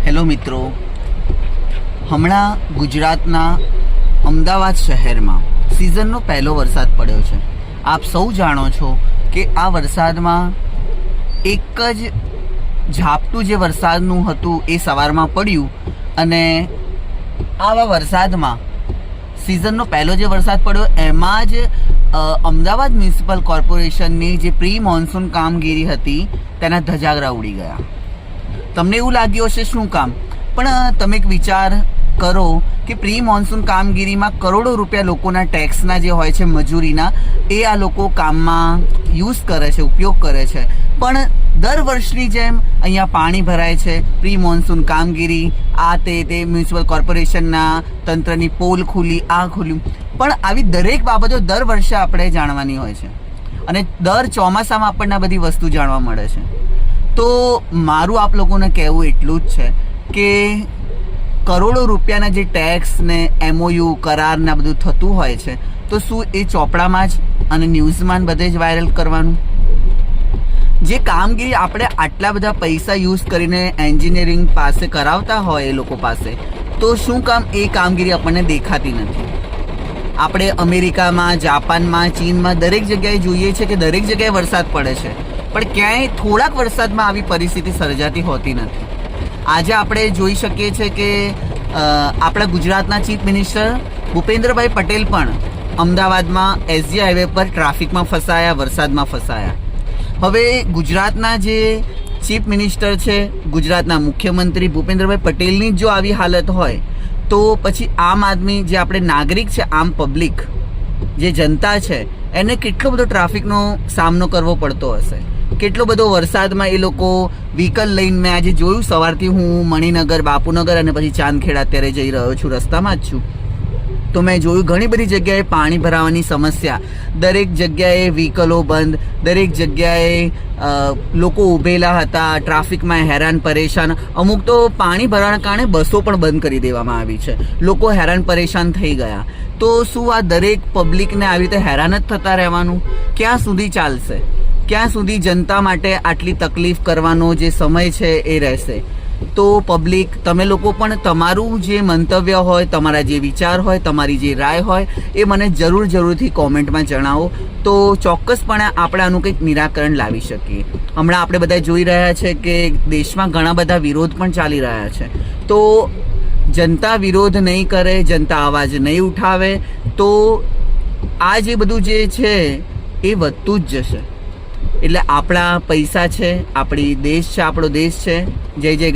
Hello મિત્રો, હમણાં ગુજરાતના અમદાવાદ શહેરમાં સિઝનનો પહેલો વરસાદ પડ્યો છે. આપ સૌ જાણો છો કે આ વરસાદમાં એક જ ઝાપટું જે વરસાદનું હતું એ સવારમાં પડ્યું અને આવા વરસાદમાં સિઝનનો પહેલો જે વરસાદ પડ્યો એમાં જ અમદાવાદ મ્યુનિસિપલ કોર્પોરેશનની જે પ્રી મોન્સૂન કામગીરી હતી તેના ધજાગરા ઉડી ગયા. તમને એવું લાગ્યું હશે શું કામ, પણ તમે એક વિચાર કરો કે પ્રી મોન્સૂન કામગીરીમાં કરોડો રૂપિયા લોકોના ટેક્સના જે હોય છે મજૂરીના, એ આ લોકો કામમાં યુઝ કરે છે, ઉપયોગ કરે છે. પણ દર વર્ષની જેમ અહીંયા પાણી ભરાય છે, પ્રી મોન્સૂન કામગીરી, આ તે મ્યુનિસિપલ કોર્પોરેશનના તંત્રની પોલ ખુલી, આ ખુલ્યું. પણ આવી દરેક બાબતો દર વર્ષે આપણે જાણવાની હોય છે અને દર ચોમાસામાં આપણને આ બધી વસ્તુ જાણવા મળે છે. તો મારું આપ લોકોને કહેવું એટલું જ છે કે કરોડો રૂપિયાના જે ટેક્સ ને MOU કરાર ને બધું થતું હોય છે, તો શું એ ચોપડામાં જ અને ન્યૂઝમાં બધે જ વાયરલ કરવાનું? જે કામગીરી આપણે આટલા બધા પૈસા યુઝ કરીને એન્જિનિયરિંગ પાસે કરાવતા હોય એ લોકો પાસે, તો શું કામ એ કામગીરી આપણને દેખાતી નથી? આપણે અમેરિકામાં, જાપાનમાં, ચીનમાં દરેક જગ્યાએ જોઈએ છે કે દરેક જગ્યાએ વરસાદ પડે છે, પણ ક્યાંય થોડાક વરસાદમાં આવી પરિસ્થિતિ સર્જાતી હોતી નથી. આજે આપણે જોઈ શકીએ છીએ કે આપણા ગુજરાતના ચીફ મિનિસ્ટર ભૂપેન્દ્રભાઈ પટેલ પણ અમદાવાદમાં SG હાઈવે પર ટ્રાફિકમાં ફસાયા, વરસાદમાં ફસાયા. હવે ગુજરાતના જે ચીફ મિનિસ્ટર છે, ગુજરાતના મુખ્યમંત્રી ભૂપેન્દ્રભાઈ પટેલની જો આવી હાલત હોય, તો પછી આમ આદમી જે આપણે નાગરિક છે, આમ પબ્લિક જે જનતા છે, એને કેટલો બધો ટ્રાફિકનો સામનો કરવો પડતો હશે. કેટલો બધો વરસાદમાં એ લોકો વ્હીકલ લઈને, મેં આજે જોયું સવારથી હું મણિનગર, બાપુનગર અને પછી ચાંદખેડા અત્યારે જઈ રહ્યો છું, રસ્તામાં જ છું, તો મેં જોયું ઘણી બધી જગ્યાએ પાણી ભરાવાની સમસ્યા. દરેક જગ્યાએ વ્હીકલો બંધ, દરેક જગ્યાએ લોકો ઊભેલા હતા, ટ્રાફિકમાં હેરાન પરેશાન. અમુક તો પાણી ભરાવાના કારણે બસો પણ બંધ કરી દેવામાં આવી છે. લોકો હેરાન પરેશાન થઈ ગયા. તો શું આ દરેક પબ્લિકને આવી રીતે હેરાન જ થતા રહેવાનું? ક્યાં સુધી ચાલશે? ક્યાં સુધી જનતા માટે આટલી તકલીફ કરવાનો જે સમય છે એ રહેશે? તો પબ્લિક, તમે લોકો પણ તમારું જે મંતવ્ય હોય, તમારા જે વિચાર હોય, તમારી જે રાય હોય, એ મને જરૂરથી કોમેન્ટમાં જણાવો, તો ચોક્કસપણે આપણે આનું કંઈક નિરાકરણ લાવી શકીએ. હમણાં આપણે બધા જોઈ રહ્યા છે કે દેશમાં ઘણા બધા વિરોધ પણ ચાલી રહ્યા છે. તો જનતા વિરોધ નહીં કરે, જનતા અવાજ નહીં ઉઠાવે, તો આ જે બધું જે છે એ વધતું જ જશે. એટલે આપણા પૈસા છે, આપણી દેશ છે, આપણો દેશ છે. જય જય